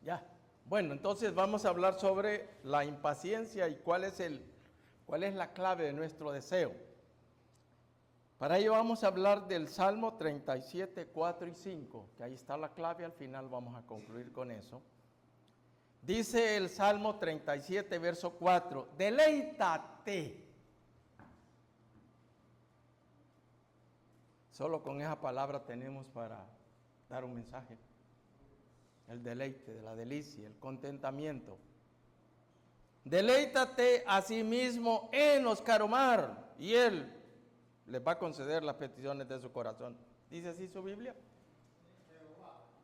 Ya. Bueno, entonces vamos a hablar sobre la impaciencia y cuál es la clave de nuestro deseo. Para ello vamos a hablar del Salmo 37, 4 y 5, que ahí está la clave, al final vamos a concluir con eso. Dice el Salmo 37, verso 4, deleítate. Solo con esa palabra tenemos para dar un mensaje. El deleite, de la delicia, el contentamiento. Deleítate a sí mismo en Oscar Omar y Él les va a conceder las peticiones de su corazón. ¿Dice así su Biblia?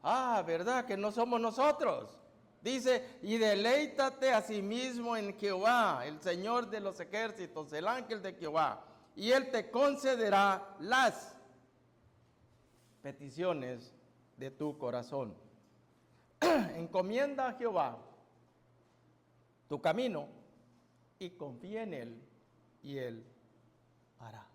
Ah, ¿verdad? Que no somos nosotros. Dice, y deleítate a sí mismo en Jehová, el Señor de los ejércitos, el ángel de Jehová, y Él te concederá las peticiones de tu corazón. Encomienda a Jehová tu camino y confía en Él, y Él hará.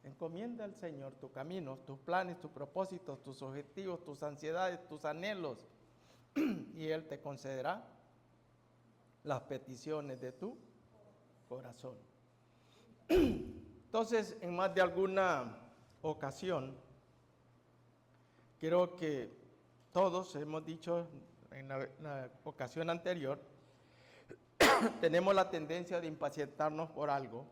Encomienda al Señor tu camino, tus planes, tus propósitos, tus objetivos, tus ansiedades, tus anhelos, y Él te concederá las peticiones de tu corazón. Entonces, en más de alguna ocasión, creo que todos hemos dicho en la ocasión anterior, tenemos la tendencia de impacientarnos por algo.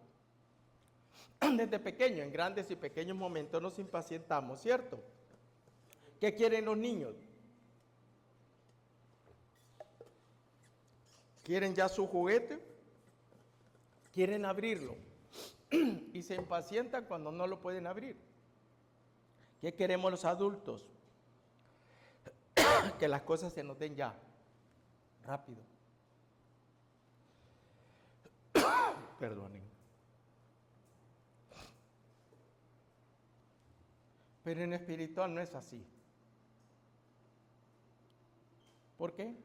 Desde pequeño, en grandes y pequeños momentos nos impacientamos, ¿cierto? ¿Qué quieren los niños? ¿Quieren ya su juguete? Quieren abrirlo y se impacientan cuando no lo pueden abrir. ¿Qué queremos los adultos? Que las cosas se nos den ya, rápido. Perdonen. Pero en espiritual no es así. ¿Por qué?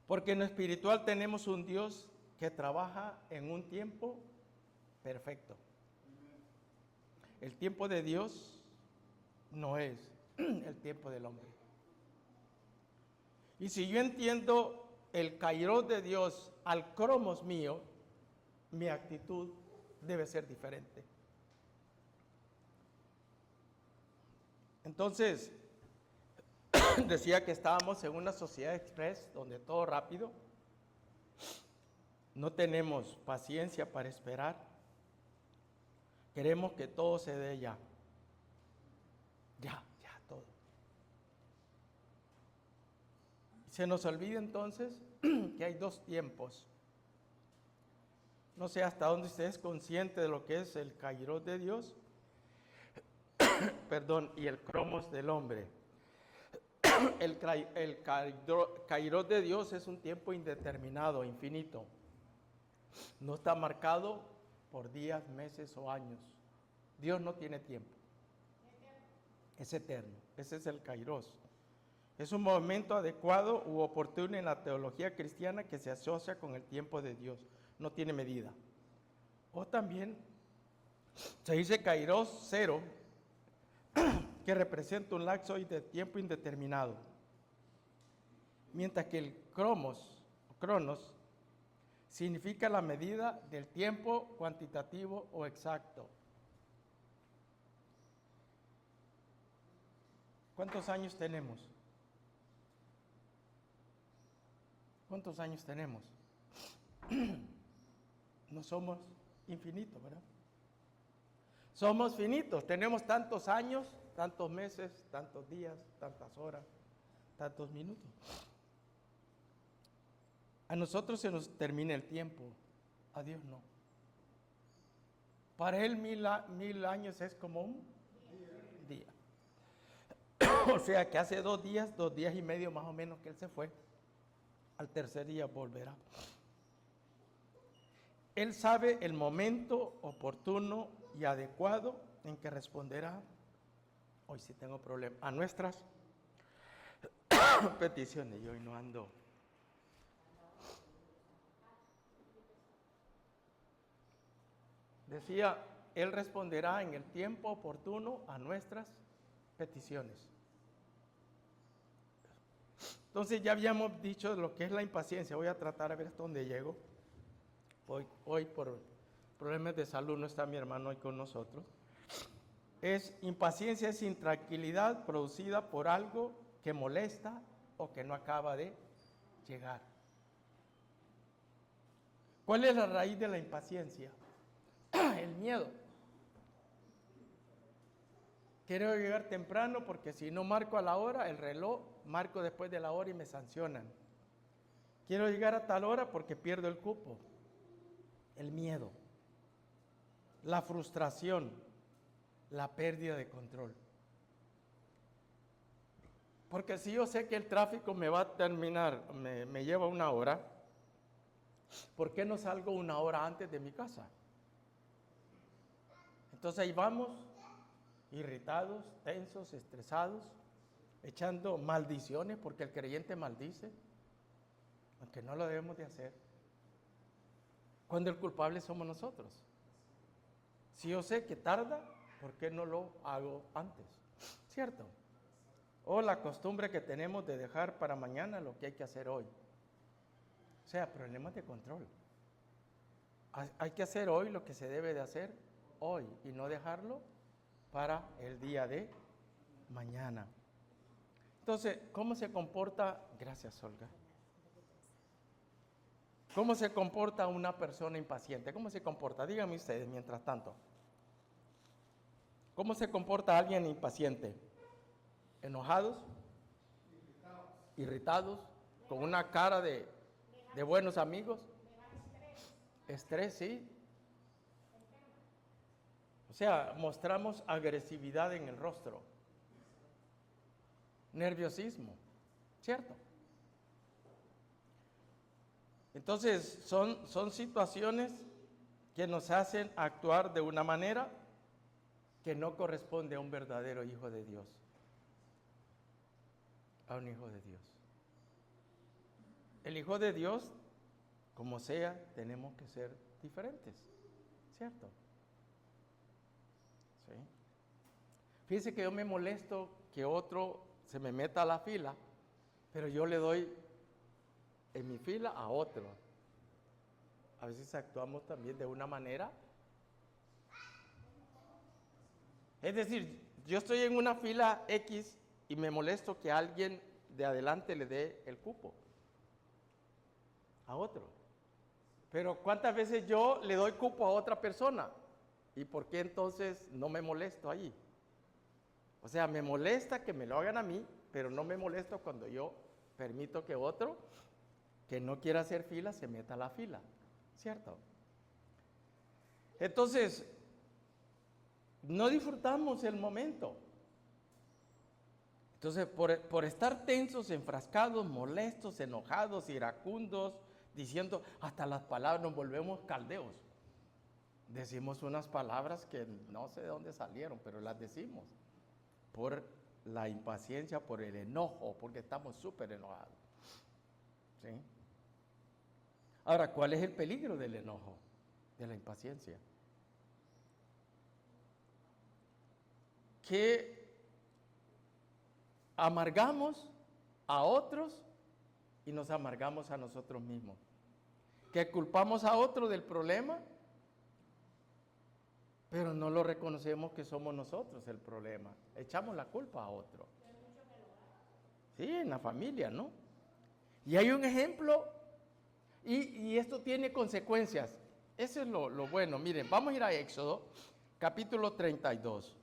Porque en lo espiritual tenemos un Dios que trabaja en un tiempo perfecto. El tiempo de Dios no es el tiempo del hombre. Y si yo entiendo el kairos de Dios al cromos mío, mi actitud debe ser diferente. Entonces, decía que estábamos en una sociedad express donde todo rápido, no tenemos paciencia para esperar, queremos que todo se dé ya, todo. Se nos olvida entonces que hay dos tiempos. No sé hasta dónde usted es consciente de lo que es el kairos de Dios, y el cromos del hombre. El kairos de Dios es un tiempo indeterminado, infinito. No está marcado por días, meses o años. Dios no tiene tiempo. Es eterno. Ese es el kairos. Es un momento adecuado u oportuno en la teología cristiana que se asocia con el tiempo de Dios. No tiene medida. O también se dice kairos cero, que representa un lapso de tiempo indeterminado. Mientras que el cronos significa la medida del tiempo cuantitativo o exacto. ¿Cuántos años tenemos? ¿Cuántos años tenemos? No somos infinitos, ¿verdad? Somos finitos, tenemos tantos años, tantos meses, tantos días, tantas horas, tantos minutos. A nosotros se nos termina el tiempo, a Dios no. Para Él 1000 años es como un día. O sea que hace 2 días y medio más o menos que Él se fue. Al tercer día volverá. Él sabe el momento oportuno y adecuado en que responderá, hoy sí tengo problema, a nuestras peticiones. Yo hoy no ando. Decía, Él responderá en el tiempo oportuno a nuestras peticiones. Entonces ya habíamos dicho lo que es la impaciencia. Voy a tratar a ver hasta dónde llego. Hoy por problemas de salud no está mi hermano hoy con nosotros. Impaciencia es intranquilidad producida por algo que molesta o que no acaba de llegar. ¿Cuál es la raíz de la impaciencia? El miedo. Quiero llegar temprano porque si no marco a la hora, el reloj, marco después de la hora y me sancionan. Quiero llegar a tal hora porque pierdo el cupo. El miedo, la frustración, la pérdida de control. Porque si yo sé que el tráfico me va a terminar, me lleva una hora, ¿por qué no salgo una hora antes de mi casa? Entonces ahí vamos, irritados, tensos, estresados, echando maldiciones, porque el creyente maldice, aunque no lo debemos de hacer, cuando el culpable somos nosotros. Si yo sé que tarda, ¿por qué no lo hago antes? ¿Cierto? O la costumbre que tenemos de dejar para mañana lo que hay que hacer hoy. O sea, problemas de control. Hay que hacer hoy lo que se debe de hacer hoy y no dejarlo para el día de mañana. Entonces, ¿cómo se comporta? Gracias, Olga. ¿Cómo se comporta una persona impaciente? ¿Cómo se comporta? Díganme ustedes mientras tanto. ¿Cómo se comporta alguien impaciente? ¿Enojados? ¿Irritados? ¿Con una cara de buenos amigos? Estrés, sí. O sea, mostramos agresividad en el rostro. Nerviosismo, ¿cierto? Entonces, son situaciones que nos hacen actuar de una manera que no corresponde a un verdadero hijo de Dios. A un hijo de Dios. El hijo de Dios, como sea, tenemos que ser diferentes, ¿cierto? ¿Sí? Fíjense que yo me molesto que otro se me meta a la fila, pero yo le doy en mi fila a otro. A veces actuamos también de una manera. Es decir, yo estoy en una fila X y me molesto que alguien de adelante le dé el cupo a otro. Pero ¿cuántas veces yo le doy cupo a otra persona? ¿Y por qué entonces no me molesto ahí? O sea, me molesta que me lo hagan a mí, pero no me molesto cuando yo permito que otro que no quiera hacer fila se meta a la fila, ¿cierto? Entonces, no disfrutamos el momento. Entonces, por estar tensos, enfrascados, molestos, enojados, iracundos, diciendo, hasta las palabras nos volvemos caldeos. Decimos unas palabras que no sé de dónde salieron, pero las decimos. Por la impaciencia, por el enojo, porque estamos súper enojados. ¿Sí? Ahora, ¿cuál es el peligro del enojo, de la impaciencia? Que amargamos a otros y nos amargamos a nosotros mismos. Que culpamos a otro del problema, pero no lo reconocemos que somos nosotros el problema. Echamos la culpa a otro. Sí, en la familia, ¿no? Y hay un ejemplo, y esto tiene consecuencias. Eso es lo bueno. Miren, vamos a ir a Éxodo, capítulo 32.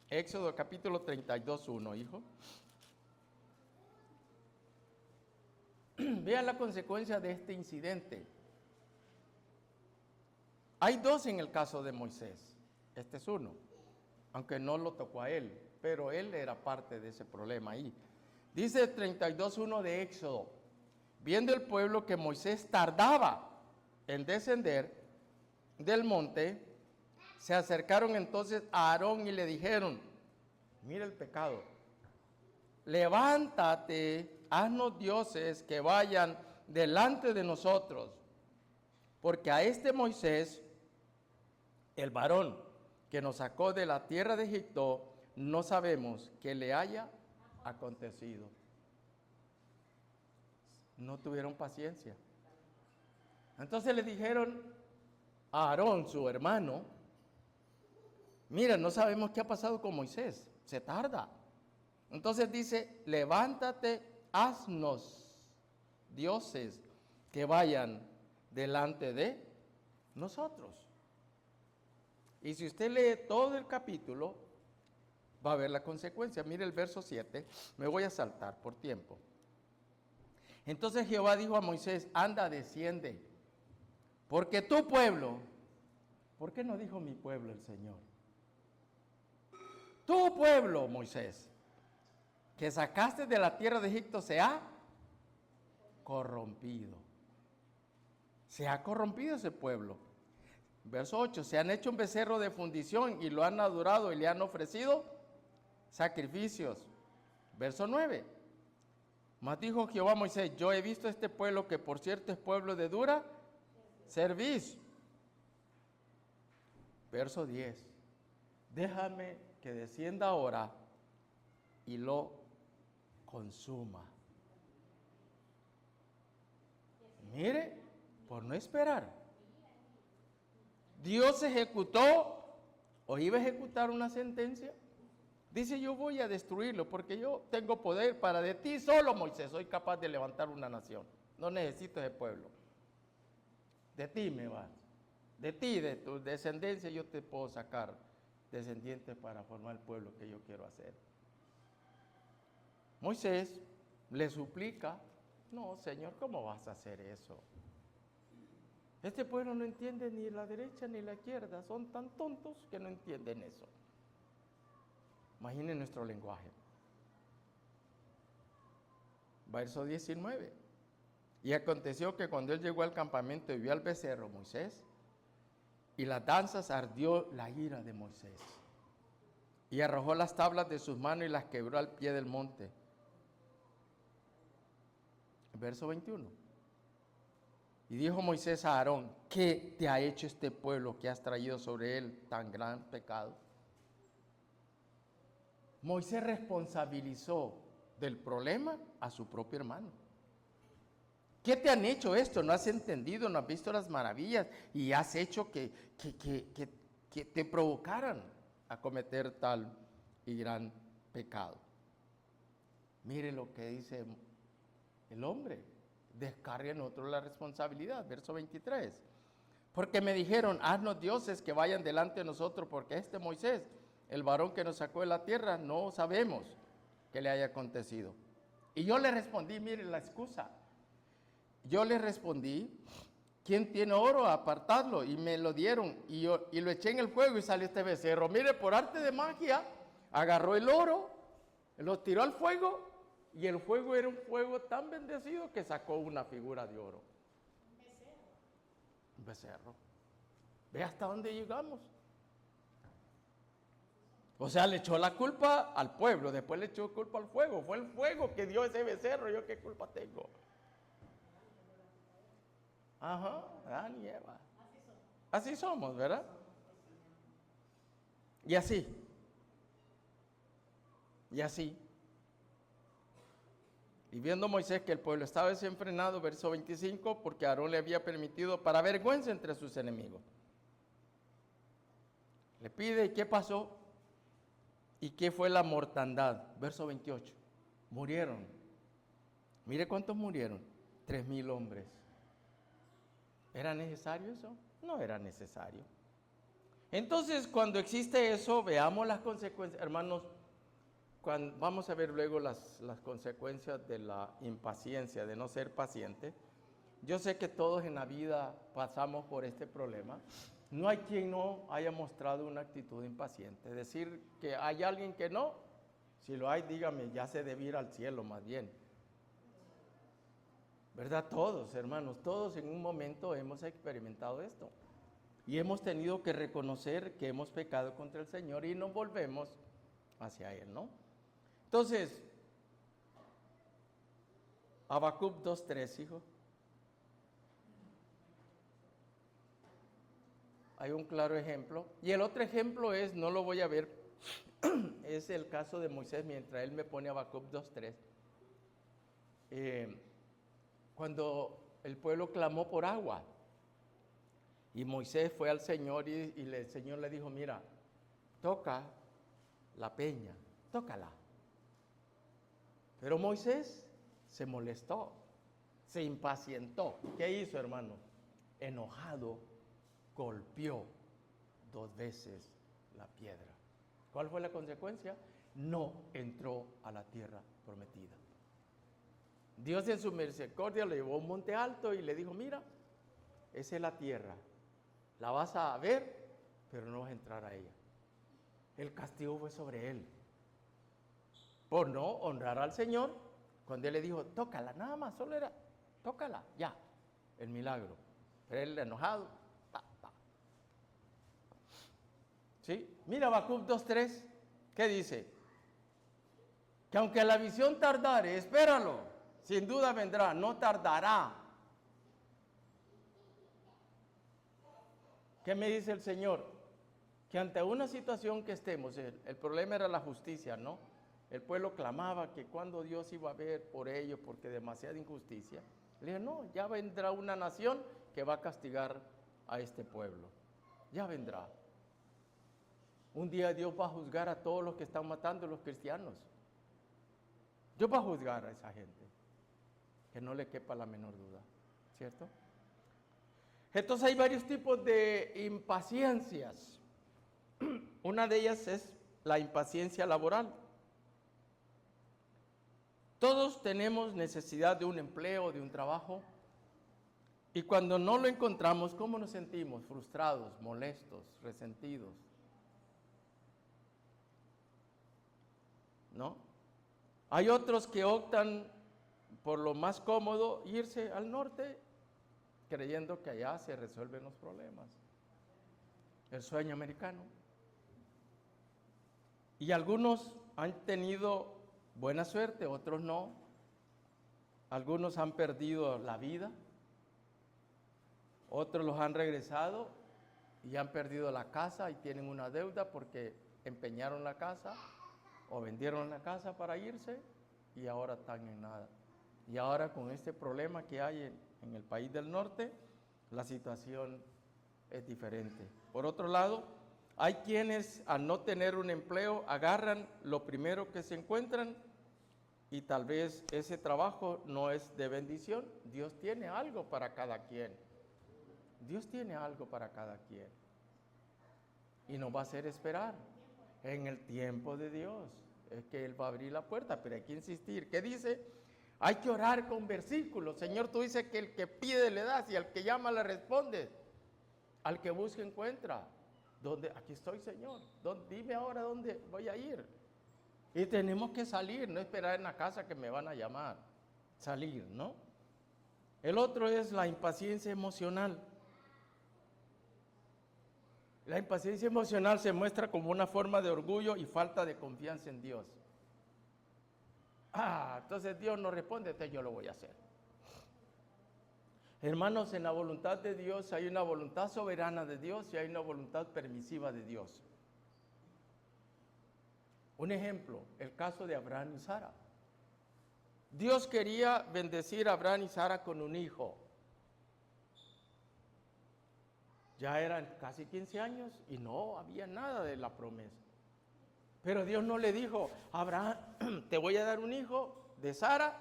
Éxodo, capítulo 32, 1, hijo. Vean la consecuencia de este incidente. Hay dos en el caso de Moisés. Este es uno, aunque no lo tocó a él, pero él era parte de ese problema ahí. Dice 32:1 de Éxodo, viendo el pueblo que Moisés tardaba en descender del monte, se acercaron entonces a Aarón y le dijeron, mira el pecado, levántate, haznos dioses que vayan delante de nosotros, porque a este Moisés, el varón que nos sacó de la tierra de Egipto, no sabemos qué le haya acontecido. No tuvieron paciencia. Entonces le dijeron a Aarón, su hermano, mira, no sabemos qué ha pasado con Moisés, se tarda. Entonces dice, levántate, haznos dioses que vayan delante de nosotros. Y si usted lee todo el capítulo, va a ver la consecuencia. Mire el verso 7, me voy a saltar por tiempo. Entonces Jehová dijo a Moisés, anda, desciende, porque tu pueblo, ¿por qué no dijo mi pueblo el Señor? Tu pueblo, Moisés, que sacaste de la tierra de Egipto, se ha corrompido. Se ha corrompido ese pueblo. Verso 8, se han hecho un becerro de fundición y lo han adorado y le han ofrecido sacrificios. Verso 9, mas dijo Jehová a Moisés, yo he visto este pueblo que por cierto es pueblo de dura servicio. Verso 10, déjame que descienda ahora y lo consuma. Mire, por no esperar. Dios ejecutó o iba a ejecutar una sentencia. Dice, yo voy a destruirlo porque yo tengo poder para de ti solo, Moisés, soy capaz de levantar una nación. No necesito ese pueblo. De ti me vas. De ti, de tu descendencia, yo te puedo sacar descendientes para formar el pueblo que yo quiero hacer. Moisés le suplica, no, Señor, ¿cómo vas a hacer eso? Este pueblo no entiende ni la derecha ni la izquierda, son tan tontos que no entienden eso. Imaginen nuestro lenguaje. Verso 19. Y aconteció que cuando él llegó al campamento y vio al becerro, Moisés, y las danzas, ardió la ira de Moisés. Y arrojó las tablas de sus manos y las quebró al pie del monte. Verso 21. Y dijo Moisés a Aarón, ¿qué te ha hecho este pueblo que has traído sobre él tan gran pecado? Moisés responsabilizó del problema a su propio hermano. ¿Qué te han hecho esto? ¿No has entendido? ¿No has visto las maravillas? Y has hecho que te provocaran a cometer tal y gran pecado. Mire lo que dice el hombre. Descarga en otro la responsabilidad. Verso 23. Porque me dijeron, haznos dioses que vayan delante de nosotros, porque este Moisés, el varón que nos sacó de la tierra, no sabemos qué le haya acontecido. Y yo le respondí, mire la excusa. Yo le respondí, ¿quién tiene oro? Apartadlo. Y me lo dieron. Y lo eché en el fuego y salió este becerro. Mire, por arte de magia, agarró el oro, lo tiró al fuego. Y el fuego era un fuego tan bendecido que sacó una figura de oro. Un becerro. Ve hasta dónde llegamos. O sea, le echó la culpa al pueblo, después le echó culpa al fuego. Fue el fuego que dio ese becerro, ¿yo qué culpa tengo? Ajá, Adán y Eva. Así somos, ¿verdad? Y así. Y así. Y viendo Moisés que el pueblo estaba desenfrenado, verso 25, porque Aarón le había permitido para vergüenza entre sus enemigos. Le pide, ¿y qué pasó? ¿Y qué fue la mortandad? Verso 28. Murieron. Mire cuántos murieron. 3,000 hombres. ¿Era necesario eso? No era necesario. Entonces, cuando existe eso, veamos las consecuencias. Hermanos, vamos a ver luego las consecuencias de la impaciencia, de no ser paciente. Yo sé que todos en la vida pasamos por este problema. No hay quien no haya mostrado una actitud impaciente. Decir que hay alguien que no, si lo hay, dígame, ya se debe ir al cielo más bien. ¿Verdad? Todos, hermanos, todos en un momento hemos experimentado esto. Y hemos tenido que reconocer que hemos pecado contra el Señor y nos volvemos hacia Él, ¿no? Entonces, Habacuc 2:3, hijo. Hay un claro ejemplo. Y el otro ejemplo es, no lo voy a ver, es el caso de Moisés mientras él me pone Habacuc 2:3. cuando el pueblo clamó por agua. Y Moisés fue al Señor y el Señor le dijo, mira, toca la peña, tócala. Pero Moisés se molestó, se impacientó. ¿Qué hizo, hermano? Enojado, golpeó 2 veces la piedra. ¿Cuál fue la consecuencia? No entró a la tierra prometida. Dios en su misericordia le llevó a un monte alto y le dijo, mira, esa es la tierra. La vas a ver, pero no vas a entrar a ella. El castigo fue sobre él. Por no honrar al Señor, cuando él le dijo, tócala, nada más, solo era, tócala, ya, el milagro. Pero él enojado, ¿sí? Mira Habacuc 2:3, ¿qué dice? Que aunque la visión tardare, espéralo, sin duda vendrá, no tardará. ¿Qué me dice el Señor? Que ante una situación que estemos, el problema era la justicia, ¿no? El pueblo clamaba que cuando Dios iba a ver por ellos, porque demasiada injusticia. Le dije, no, ya vendrá una nación que va a castigar a este pueblo. Ya vendrá. Un día Dios va a juzgar a todos los que están matando a los cristianos. Dios va a juzgar a esa gente. Que no le quepa la menor duda, ¿cierto? Entonces hay varios tipos de impaciencias. Una de ellas es la impaciencia laboral. Todos tenemos necesidad de un empleo, de un trabajo. Y cuando no lo encontramos, ¿cómo nos sentimos? Frustrados, molestos, resentidos. ¿No? Hay otros que optan por lo más cómodo, irse al norte, creyendo que allá se resuelven los problemas. El sueño americano. Y algunos han tenido buena suerte, otros no. Algunos han perdido la vida, otros los han regresado y han perdido la casa y tienen una deuda porque empeñaron la casa o vendieron la casa para irse y ahora están en nada. Y ahora con este problema que hay en el país del norte, la situación es diferente. Por otro lado, hay quienes al no tener un empleo agarran lo primero que se encuentran y tal vez ese trabajo no es de bendición. Dios tiene algo para cada quien. Dios tiene algo para cada quien. Y nos va a hacer esperar en el tiempo de Dios. Es que Él va a abrir la puerta, pero hay que insistir. ¿Qué dice? Hay que orar con versículos. Señor, tú dices que el que pide le das y al que llama le respondes. Al que busca encuentra. ¿Dónde? Aquí estoy, Señor. Dime ahora dónde voy a ir. Y tenemos que salir, no esperar en la casa que me van a llamar. Salir, ¿no? El otro es la impaciencia emocional. La impaciencia emocional se muestra como una forma de orgullo y falta de confianza en Dios. Entonces Dios no responde, entonces yo lo voy a hacer. Hermanos, en la voluntad de Dios hay una voluntad soberana de Dios y hay una voluntad permisiva de Dios. Un ejemplo, el caso de Abraham y Sara. Dios quería bendecir a Abraham y Sara con un hijo. Ya eran casi 15 años y no había nada de la promesa. Pero Dios no le dijo, Abraham, te voy a dar un hijo de Sara,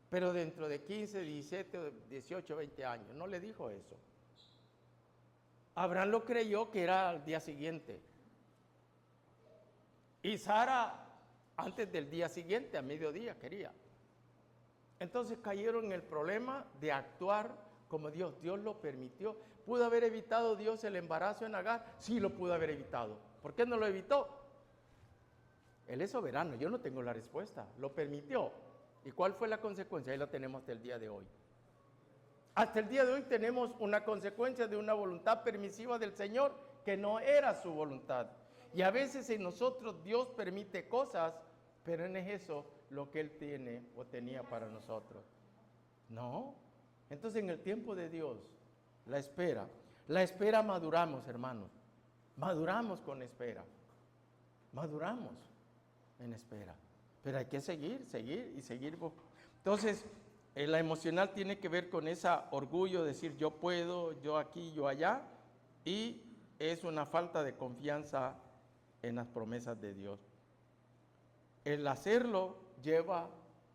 pero dentro de 15, 17, 18, 20 años. No le dijo eso. Abraham lo creyó que era al día siguiente. Y Sara, antes del día siguiente, a mediodía, quería. Entonces cayeron en el problema de actuar como Dios. Dios lo permitió. ¿Pudo haber evitado Dios el embarazo en Agar? Sí, lo pudo haber evitado. ¿Por qué no lo evitó? Él es soberano, yo no tengo la respuesta. Lo permitió. ¿Y cuál fue la consecuencia? Ahí la tenemos hasta el día de hoy. Hasta el día de hoy tenemos una consecuencia de una voluntad permisiva del Señor que no era su voluntad. Y a veces en nosotros Dios permite cosas, pero no es eso lo que Él tiene o tenía para nosotros. No. Entonces en el tiempo de Dios, la espera maduramos, hermanos. Maduramos con espera. Maduramos en espera. Pero hay que seguir y seguir. Entonces, La emocional tiene que ver con ese orgullo, decir yo puedo, yo aquí, yo allá, y es una falta de confianza en las promesas de Dios. El hacerlo lleva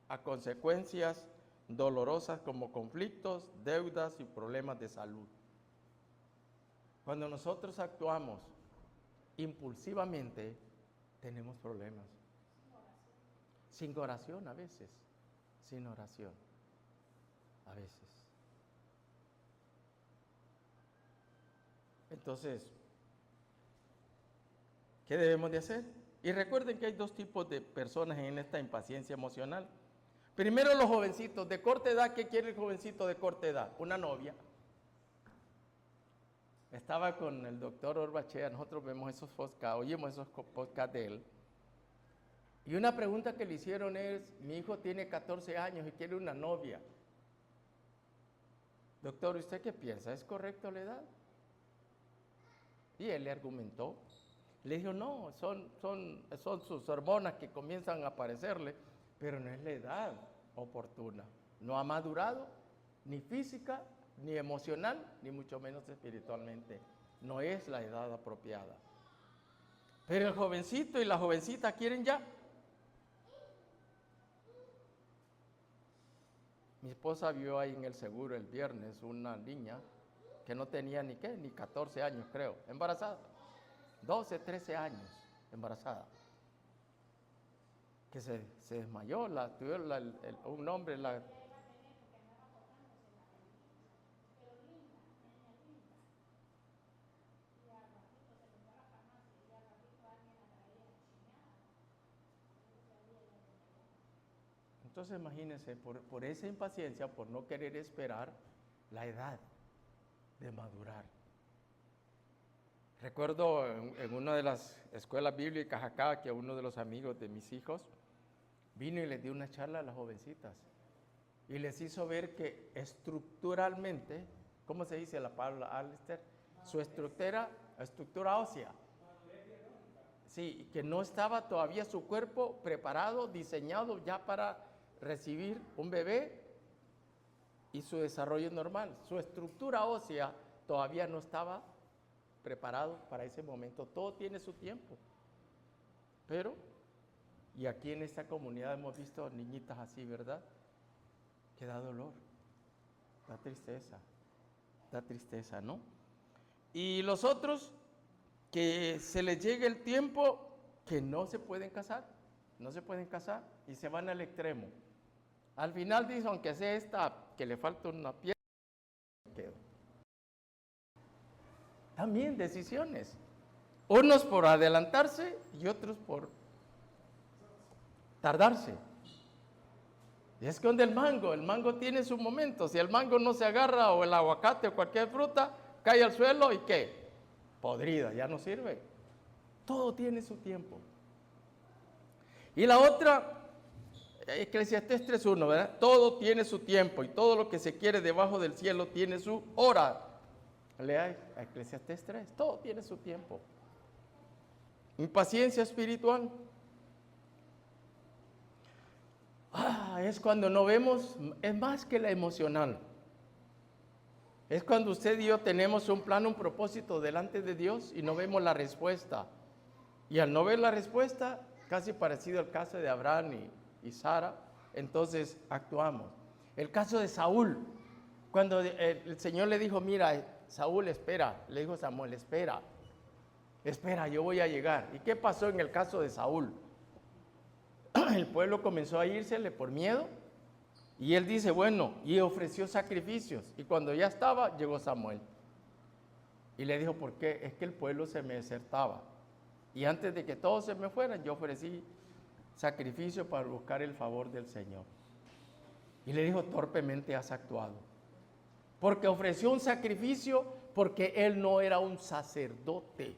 a consecuencias dolorosas como conflictos, deudas y problemas de salud. Cuando nosotros actuamos impulsivamente, tenemos problemas. Sin oración a veces, sin oración a veces. Entonces, ¿qué debemos de hacer? Y recuerden que hay dos tipos de personas en esta impaciencia emocional. Primero, los jovencitos de corta edad. ¿Qué quiere el jovencito de corta edad? Una novia. Estaba con el doctor Orbachea, nosotros vemos esos podcasts, oímos esos podcasts de él. Y una pregunta que le hicieron es, mi hijo tiene 14 años y quiere una novia. Doctor, ¿usted qué piensa? ¿Es correcto la edad? Y él le argumentó. Le dijo, no, son sus hormonas que comienzan a aparecerle, pero no es la edad oportuna. No ha madurado, ni física, ni emocional, ni mucho menos espiritualmente. No es la edad apropiada. Pero el jovencito y la jovencita quieren ya. Mi esposa vio ahí en el seguro el viernes una niña que no tenía ni 14 años creo, embarazada. 12, 13 años embarazada. Que se desmayó, un hombre la... Entonces imagínense, por esa impaciencia, por no querer esperar la edad de madurar. Recuerdo en una de las escuelas bíblicas acá que uno de los amigos de mis hijos vino y les dio una charla a las jovencitas y les hizo ver que estructuralmente, ¿cómo se dice la palabra, Alistair? Su estructura ósea. Sí, que no estaba todavía su cuerpo preparado, diseñado ya para recibir un bebé y su desarrollo normal. Su estructura ósea todavía no estaba preparado para ese momento. Todo tiene su tiempo. Pero, y aquí en esta comunidad hemos visto niñitas así, ¿verdad? Que da dolor, da tristeza, ¿no? Y los otros, que se les llegue el tiempo que no se pueden casar y se van al extremo. Al final dice, aunque sea esta que le falta una pierna, quedo. También decisiones. Unos por adelantarse y otros por tardarse. Y es con el mango tiene su momento. Si el mango no se agarra o el aguacate o cualquier fruta, cae al suelo y ¿qué? Podrida, ya no sirve. Todo tiene su tiempo. Y la otra, Eclesiastés 3:1, ¿verdad? Todo tiene su tiempo y todo lo que se quiere debajo del cielo tiene su hora. Lea a Eclesiastés 3, todo tiene su tiempo. Impaciencia espiritual. Es cuando no vemos, es más que la emocional. Es cuando usted y yo tenemos un plan, un propósito delante de Dios y no vemos la respuesta. Y al no ver la respuesta, casi parecido al caso de Abraham y Sara, entonces actuamos. El caso de Saúl, cuando el Señor le dijo, mira, Saúl, espera, le dijo Samuel, espera, yo voy a llegar. ¿Y qué pasó en el caso de Saúl? El pueblo comenzó a írsele por miedo y él dice, bueno, y ofreció sacrificios. Y cuando ya estaba, llegó Samuel. Y le dijo, ¿por qué? Es que el pueblo se me desertaba. Y antes de que todos se me fueran, yo ofrecí sacrificio para buscar el favor del Señor. Y le dijo, torpemente has actuado. Porque ofreció un sacrificio porque él no era un sacerdote.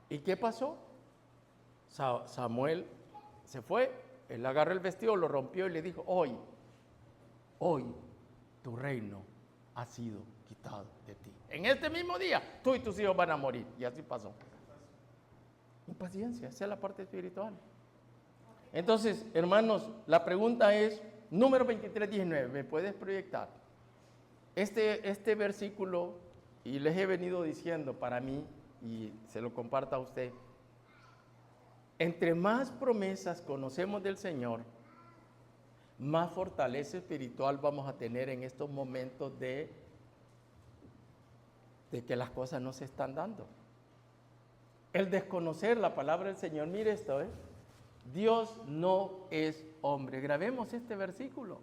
¿Y qué pasó? Samuel se fue, él agarró el vestido, lo rompió y le dijo, hoy tu reino ha sido quitado de ti. En este mismo día, tú y tus hijos van a morir. Y así pasó. Impaciencia, esa es la parte espiritual. Entonces, hermanos, la pregunta es, número 23:19, ¿me puedes proyectar? Este versículo, y les he venido diciendo para mí, y se lo comparto a usted, entre más promesas conocemos del Señor, más fortaleza espiritual vamos a tener en estos momentos de que las cosas no se están dando. El desconocer la palabra del Señor, mire esto, Dios no es hombre. Grabemos este versículo.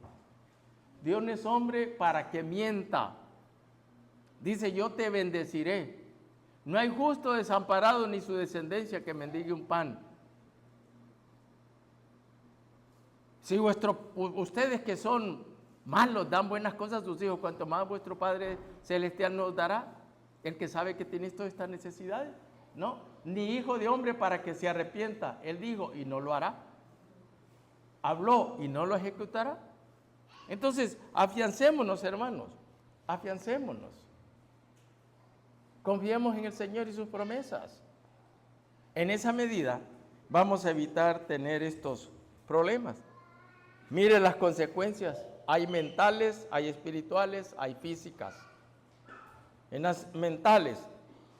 Dios no es hombre para que mienta. Dice, yo te bendeciré. No hay justo desamparado ni su descendencia que mendigue un pan. Si ustedes que son malos dan buenas cosas a sus hijos, cuanto más vuestro Padre Celestial nos dará, el que sabe que tienes todas estas necesidades, ¿no? Ni hijo de hombre para que se arrepienta. Él dijo y no lo hará. Habló y no lo ejecutará. Entonces, afiancémonos, hermanos, afiancémonos. Confiemos en el Señor y sus promesas. En esa medida vamos a evitar tener estos problemas. Mire las consecuencias. Hay mentales, hay espirituales, hay físicas. En las mentales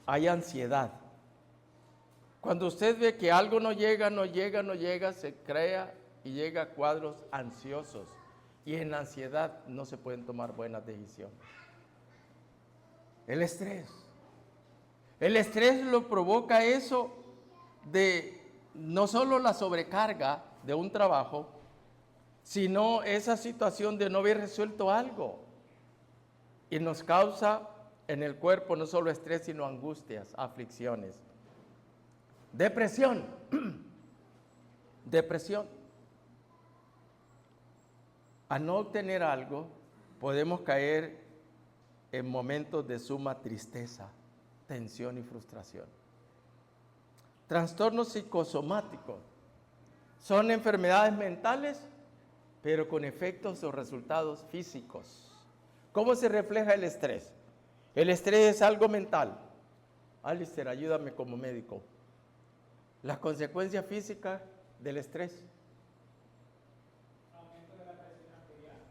hay ansiedad. Cuando usted ve que algo no llega, se crea y llega a cuadros ansiosos. Y en la ansiedad no se pueden tomar buenas decisiones. El estrés. El estrés lo provoca eso de no solo la sobrecarga de un trabajo, sino esa situación de no haber resuelto algo. Y nos causa en el cuerpo no solo estrés, sino angustias, aflicciones. Depresión. Depresión. Al no obtener algo, podemos caer en momentos de suma tristeza, tensión y frustración. Trastornos psicosomáticos son enfermedades mentales, pero con efectos o resultados físicos. ¿Cómo se refleja el estrés? El estrés es algo mental. Alistair, ayúdame como médico. Las consecuencias físicas del estrés.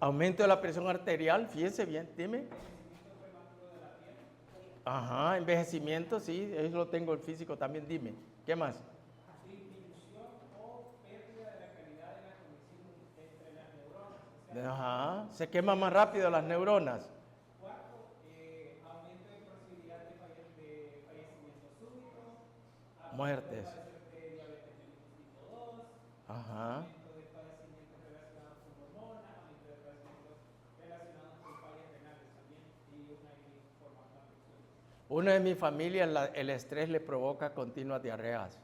Aumento de la presión arterial, fíjense bien, dime. Ajá, envejecimiento, sí, eso lo tengo el físico también, dime. ¿Qué más? Disminución o pérdida de la calidad de la conexión entre las neuronas. Ajá, se queman más rápido las neuronas. Cuarto, aumento de posibilidad de fallecimientos súbitos. Muertes. De diabetes tipo 2. Ajá. Uno de mi familia, el estrés le provoca continuas diarreas,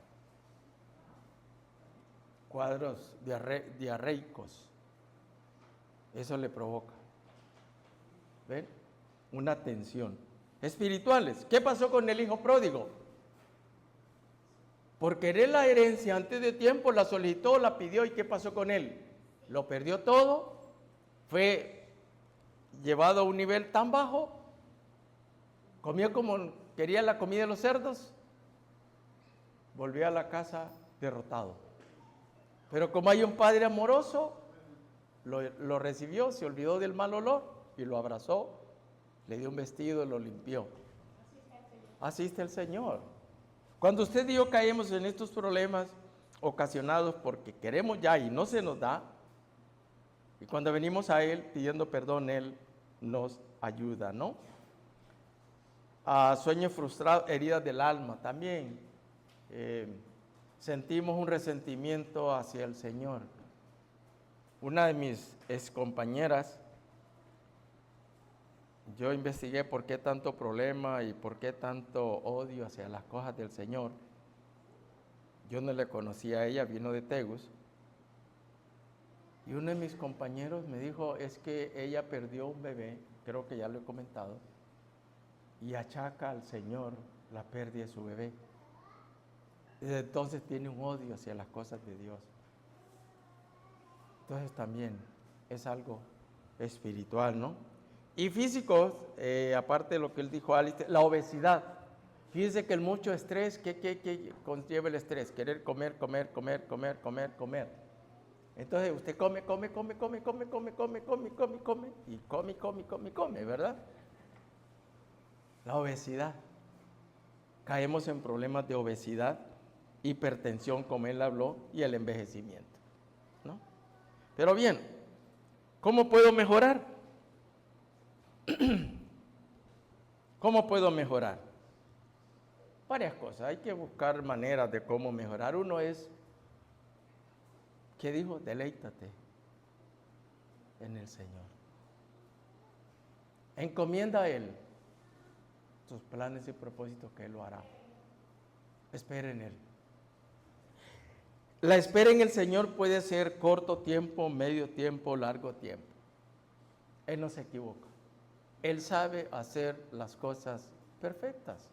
cuadros diarreicos. Eso le provoca. ¿Ven? Una tensión. Espirituales. ¿Qué pasó con el hijo pródigo? Por querer la herencia antes de tiempo, la solicitó, la pidió, ¿y qué pasó con él? Lo perdió todo, fue llevado a un nivel tan bajo, comió como quería la comida de los cerdos, volvió a la casa derrotado. Pero como hay un padre amoroso, lo recibió, se olvidó del mal olor y lo abrazó, le dio un vestido y lo limpió. Así está el Señor. Cuando usted y yo caemos en estos problemas ocasionados porque queremos ya y no se nos da, y cuando venimos a Él pidiendo perdón, Él nos ayuda, ¿no? A sueños frustrados, heridas del alma también. Sentimos un resentimiento hacia el Señor. Una de mis excompañeras, yo investigué por qué tanto problema y por qué tanto odio hacia las cosas del Señor. Yo no le conocía a ella, vino de Tegus. Y uno de mis compañeros me dijo, es que ella perdió un bebé, creo que ya lo he comentado, y achaca al Señor la pérdida de su bebé. Desde entonces tiene un odio hacia las cosas de Dios. Entonces también es algo espiritual, ¿no? Y físicos, aparte de lo que él dijo, Alistair, la obesidad. Fíjense que el mucho estrés, ¿qué conlleva el estrés? Querer comer. Entonces usted come, y come, ¿verdad? La obesidad. Caemos en problemas de obesidad, hipertensión, como él habló, y el envejecimiento, ¿no? Pero bien, ¿cómo puedo mejorar? ¿Cómo puedo mejorar? Varias cosas, hay que buscar maneras de cómo mejorar. Uno es, ¿qué dijo? Deleítate en el Señor. Encomienda a Él tus planes y propósitos, que Él lo hará. Espera en Él. La espera en el Señor puede ser corto tiempo, medio tiempo, largo tiempo. Él no se equivoca. Él sabe hacer las cosas perfectas.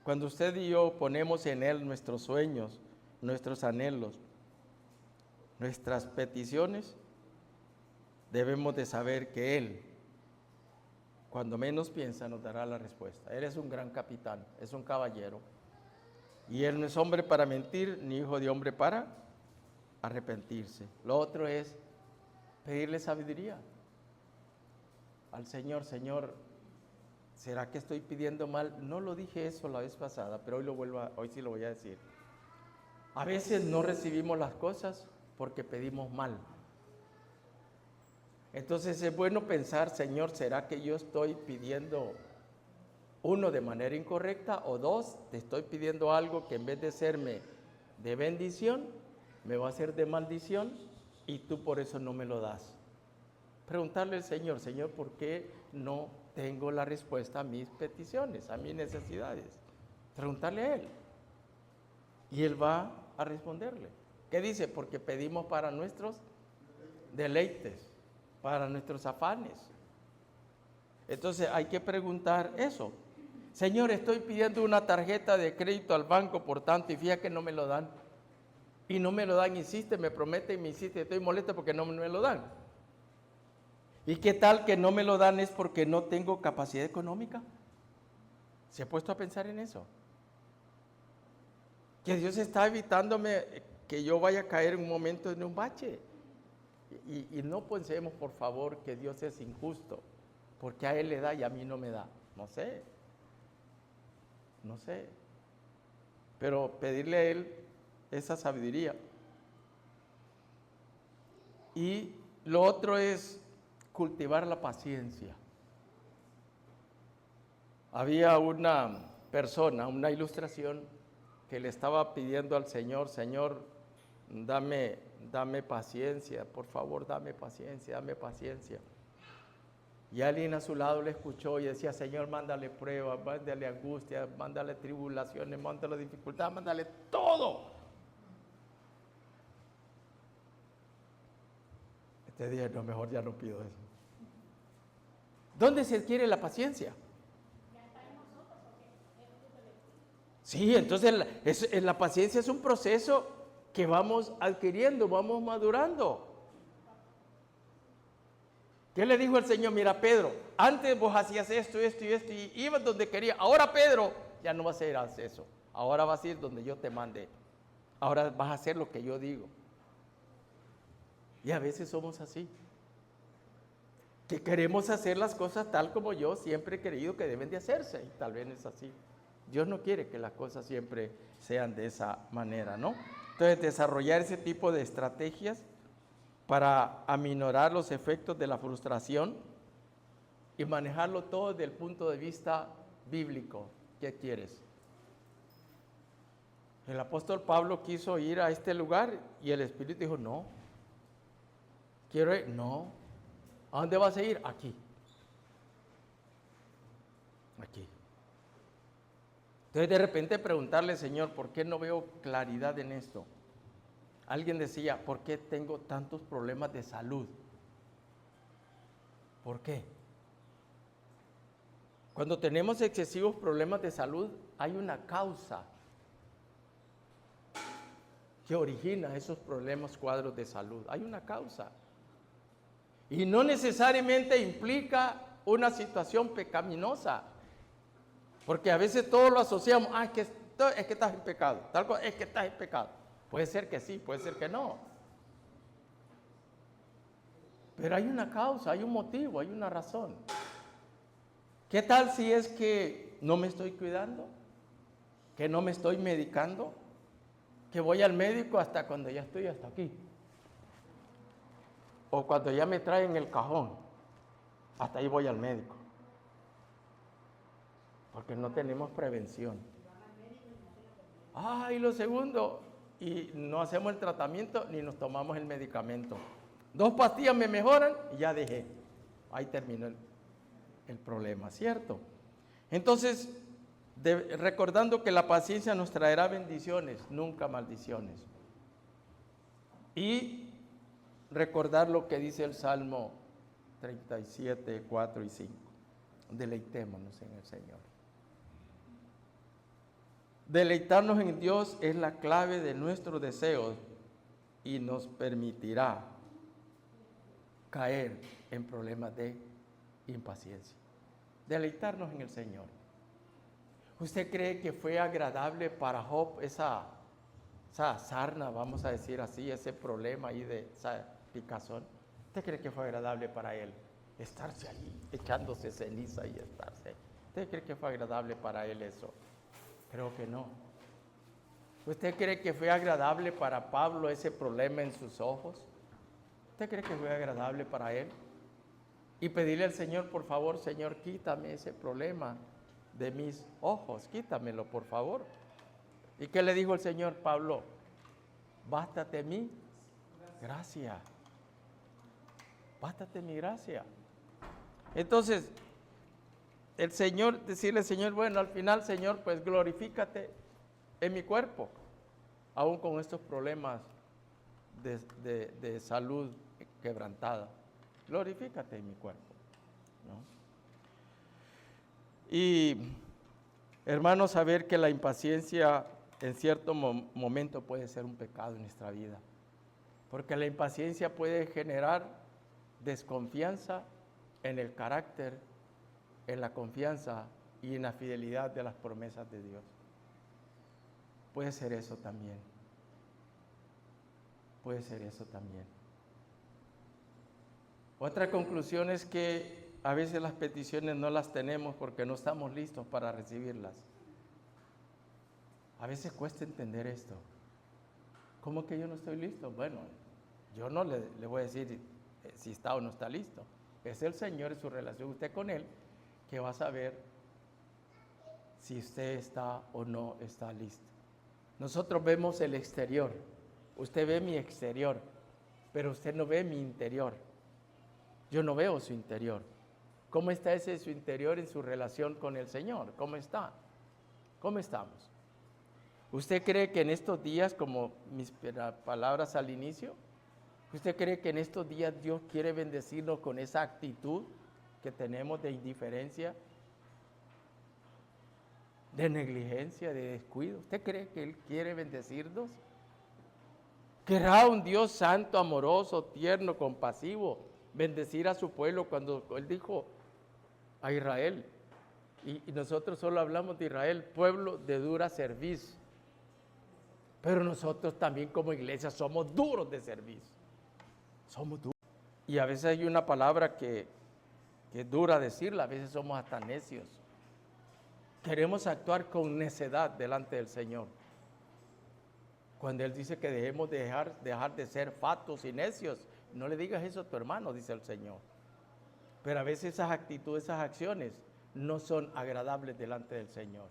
Cuando usted y yo ponemos en Él nuestros sueños, nuestros anhelos, nuestras peticiones, debemos de saber que Él, cuando menos piensa, nos dará la respuesta. Él es un gran capitán, es un caballero. Y Él no es hombre para mentir, ni hijo de hombre para arrepentirse. Lo otro es pedirle sabiduría al Señor. Señor, ¿será que estoy pidiendo mal? No lo dije eso la vez pasada, pero hoy sí lo voy a decir. A veces no recibimos las cosas porque pedimos mal. Entonces es bueno pensar, Señor, ¿será que yo estoy pidiendo, uno, de manera incorrecta, o dos, te estoy pidiendo algo que en vez de serme de bendición, me va a ser de maldición y tú por eso no me lo das? Preguntarle al Señor, Señor, ¿por qué no tengo la respuesta a mis peticiones, a mis necesidades? Preguntarle a Él. Y Él va a responderle. ¿Qué dice? Porque pedimos para nuestros deleites, para nuestros afanes. Entonces hay que preguntar eso. Señor, estoy pidiendo una tarjeta de crédito al banco, por tanto, y fíjate que no me lo dan. Y no me lo dan, insiste, me prometen, me insiste, estoy molesto porque no me lo dan. ¿Y qué tal que no me lo dan es porque no tengo capacidad económica? ¿Se ha puesto a pensar en eso? Que Dios está evitándome que yo vaya a caer en un momento en un bache. Y no pensemos, por favor, que Dios es injusto, porque a Él le da y a mí no me da. No sé. Pero pedirle a Él esa sabiduría. Y lo otro es cultivar la paciencia. Había una persona, una ilustración, que le estaba pidiendo al Señor, Señor, dame paciencia, por favor, dame paciencia. Y alguien a su lado le escuchó y decía, Señor, mándale pruebas, mándale angustia, mándale tribulaciones, mándale dificultades, mándale todo. Este día, no, mejor ya no pido eso. ¿Dónde se adquiere la paciencia? Sí, entonces la paciencia es un proceso que vamos adquiriendo, vamos madurando. ¿Qué le dijo el Señor? Mira, Pedro, antes vos hacías esto y ibas donde querías. Ahora, Pedro, ya no vas a ir a hacer eso. Ahora vas a ir donde yo te mande. Ahora vas a hacer lo que yo digo. Y a veces somos así, que queremos hacer las cosas tal como yo siempre he creído que deben de hacerse, y tal vez no es así. Dios no quiere que las cosas siempre sean de esa manera, ¿no? Entonces, desarrollar ese tipo de estrategias para aminorar los efectos de la frustración y manejarlo todo desde el punto de vista bíblico. ¿Qué quieres? El apóstol Pablo quiso ir a este lugar y el Espíritu dijo, no. ¿Quiero ir? No. ¿A dónde vas a ir? Aquí. Entonces de repente preguntarle, Señor, ¿por qué no veo claridad en esto? Alguien decía, ¿por qué tengo tantos problemas de salud? ¿Por qué? Cuando tenemos excesivos problemas de salud, hay una causa que origina esos problemas, cuadros de salud. Hay una causa. Y no necesariamente implica una situación pecaminosa. Porque a veces todos lo asociamos, es que estás en pecado, tal cosa, es que estás en pecado. Puede ser que sí, puede ser que no. Pero hay una causa, hay un motivo, hay una razón. ¿Qué tal si es que no me estoy cuidando? ¿Que no me estoy medicando? ¿Que voy al médico hasta cuando ya estoy hasta aquí? O cuando ya me traen el cajón, hasta ahí voy al médico. Porque no tenemos prevención. Y lo segundo, y no hacemos el tratamiento ni nos tomamos el medicamento. 2 pastillas me mejoran y ya dejé. Ahí terminó el problema, ¿cierto? Entonces, recordando que la paciencia nos traerá bendiciones, nunca maldiciones. Y recordar lo que dice el Salmo 37, 4 y 5. Deleitémonos en el Señor. Deleitarnos en Dios es la clave de nuestros deseos y nos permitirá caer en problemas de impaciencia. Deleitarnos en el Señor. ¿Usted cree que fue agradable para Job esa sarna, vamos a decir así, ese problema ahí de esa picazón? ¿Usted cree que fue agradable para él estarse ahí, echándose ceniza y estarse? ¿Usted cree que fue agradable para él eso? Creo que no. ¿Usted cree que fue agradable para Pablo ese problema en sus ojos? ¿Usted cree que fue agradable para él? Y pedirle al Señor, por favor, Señor, quítame ese problema de mis ojos, quítamelo, por favor. ¿Y qué le dijo el Señor? Pablo, bástate mi gracia. Bástate mi gracia. Entonces, el Señor, decirle, Señor, bueno, al final, Señor, pues glorifícate en mi cuerpo, aún con estos problemas de salud quebrantada. Glorifícate en mi cuerpo, ¿no? Y, hermanos, saber que la impaciencia en cierto momento puede ser un pecado en nuestra vida, porque la impaciencia puede generar desconfianza en el carácter, en la confianza y en la fidelidad de las promesas de Dios. Puede ser eso también. Puede ser eso también. Otra conclusión es que a veces las peticiones no las tenemos porque no estamos listos para recibirlas. A veces cuesta entender esto. ¿Cómo que yo no estoy listo? Bueno, yo no le voy a decir si está o no está listo. Es el Señor y su relación usted con Él que va a saber si usted está o no está listo. Nosotros vemos el exterior. Usted ve mi exterior, pero usted no ve mi interior. Yo no veo su interior. ¿Cómo está ese su interior en su relación con el Señor? ¿Cómo está? ¿Cómo estamos? ¿Usted cree que en estos días, como mis palabras al inicio, usted cree que en estos días Dios quiere bendecirnos con esa actitud que tenemos de indiferencia, de negligencia, de descuido? ¿Usted cree que Él quiere bendecirnos? ¿Querrá un Dios santo, amoroso, tierno, compasivo, bendecir a su pueblo cuando Él dijo a Israel? Y nosotros solo hablamos de Israel, pueblo de dura cerviz. Pero nosotros también como iglesia somos duros de cerviz. Somos duros. Y a veces hay una palabra que es dura decirla, a veces somos hasta necios. Queremos actuar con necedad delante del Señor. Cuando Él dice que dejemos de dejar de ser fatuos y necios, no le digas eso a tu hermano, dice el Señor. Pero a veces esas actitudes, esas acciones no son agradables delante del Señor.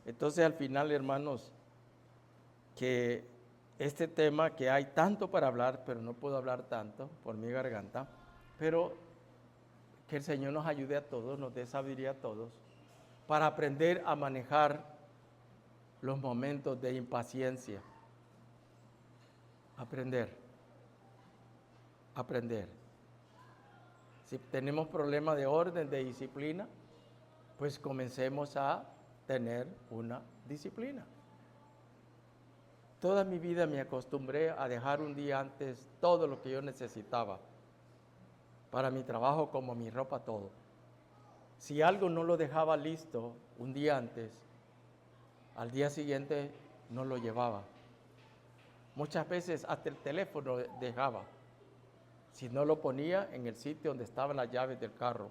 Entonces al final, hermanos, que este tema que hay tanto para hablar, pero no puedo hablar tanto por mi garganta, pero que el Señor nos ayude a todos, nos dé sabiduría a todos, para aprender a manejar los momentos de impaciencia. Aprender. Si tenemos problemas de orden, de disciplina, pues comencemos a tener una disciplina. Toda mi vida me acostumbré a dejar un día antes todo lo que yo necesitaba, para mi trabajo como mi ropa, todo. Si algo no lo dejaba listo un día antes, al día siguiente no lo llevaba. Muchas veces hasta el teléfono dejaba. si no lo ponía en el sitio donde estaban las llaves del carro.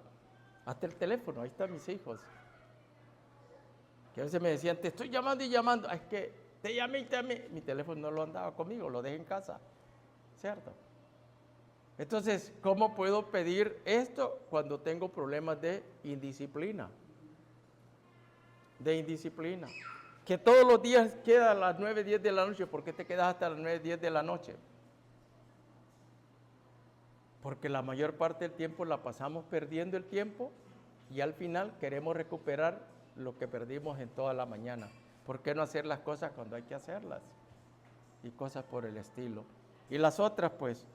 Hasta el teléfono, ahí están mis hijos. Que a veces me decían, te estoy llamando y llamando. Es que te llamé y te llamé. Mi teléfono no lo andaba conmigo, lo dejé en casa. ¿Cierto? Entonces, ¿cómo puedo pedir esto cuando tengo problemas de indisciplina? De indisciplina. Que todos los días queda a las 9, 10 de la noche. ¿Por qué te quedas hasta las 9, 10 de la noche? Porque la mayor parte del tiempo la pasamos perdiendo el tiempo y al final queremos recuperar lo que perdimos en toda la mañana. ¿Por qué no hacer las cosas cuando hay que hacerlas? Y cosas por el estilo. Y las otras, pues,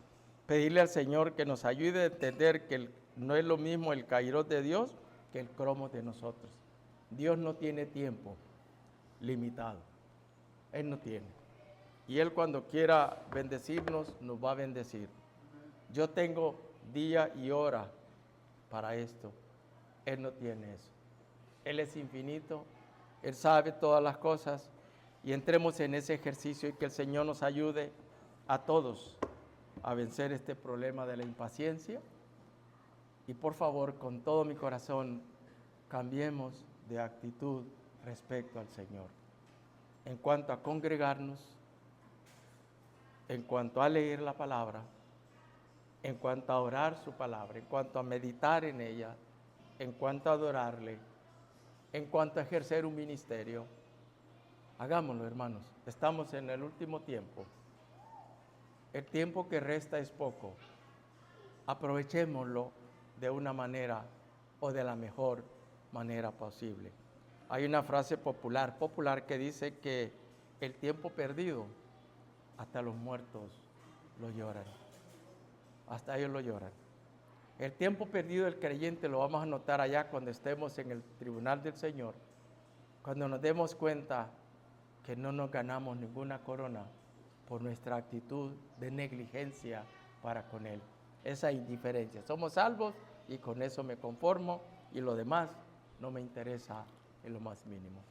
pedirle al Señor que nos ayude a entender que no es lo mismo el kairos de Dios que el cromos de nosotros. Dios no tiene tiempo limitado. Él no tiene. Y Él cuando quiera bendecirnos, nos va a bendecir. Yo tengo día y hora para esto. Él no tiene eso. Él es infinito. Él sabe todas las cosas. Y entremos en ese ejercicio y que el Señor nos ayude a todos a vencer este problema de la impaciencia. Y por favor, con todo mi corazón, cambiemos de actitud respecto al Señor. En cuanto a congregarnos, en cuanto a leer la palabra, en cuanto a orar su palabra, en cuanto a meditar en ella, en cuanto a adorarle, en cuanto a ejercer un ministerio, hagámoslo, hermanos. Estamos en el último tiempo. El tiempo que resta es poco. Aprovechémoslo de una manera o de la mejor manera posible. Hay una frase popular que dice que el tiempo perdido, hasta los muertos lo lloran. Hasta ellos lo lloran. El tiempo perdido del creyente lo vamos a notar allá cuando estemos en el tribunal del Señor, cuando nos demos cuenta que no nos ganamos ninguna corona por nuestra actitud de negligencia para con Él. Esa indiferencia. Somos salvos y con eso me conformo y lo demás no me interesa en lo más mínimo.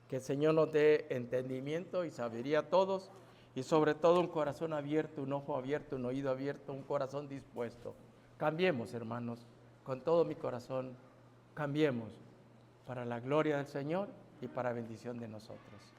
Que el Señor nos dé entendimiento y sabiduría a todos y sobre todo un corazón abierto, un ojo abierto, un oído abierto, un corazón dispuesto. Cambiemos, hermanos, con todo mi corazón, cambiemos para la gloria del Señor y para bendición de nosotros.